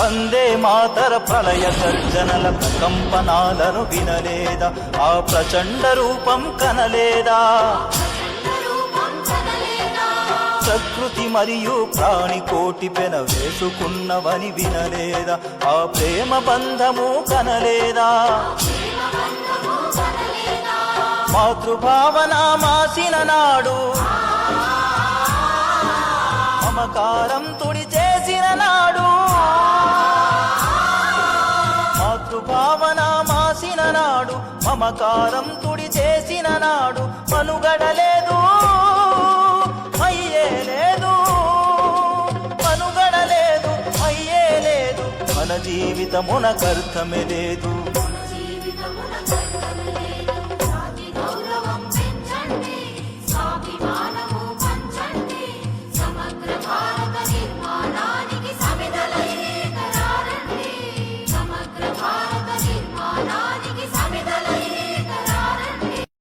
వందే మాతర ప్రళయ గర్జనల ప్రకంపనాలను వినలేదా? ఆ ప్రచండ రూపం కనలేదా? ప్రకృతి మరియు ప్రాణికోటి పెన వేసుకున్నవని వినలేదా? ఆ ప్రేమ బంధము కనలేదా? మాతృభావన మాసిన నాడు, మమకారం తుడి చేసిన నాడు, మాతృభావన మాసిన నాడు, మమకారం తుడి చేసిన నాడు, మనుగడలేదు అయ్యే లేదు, మనుగడలేదు అయ్యే లేదు, మన జీవితమునకర్థమే లేదు.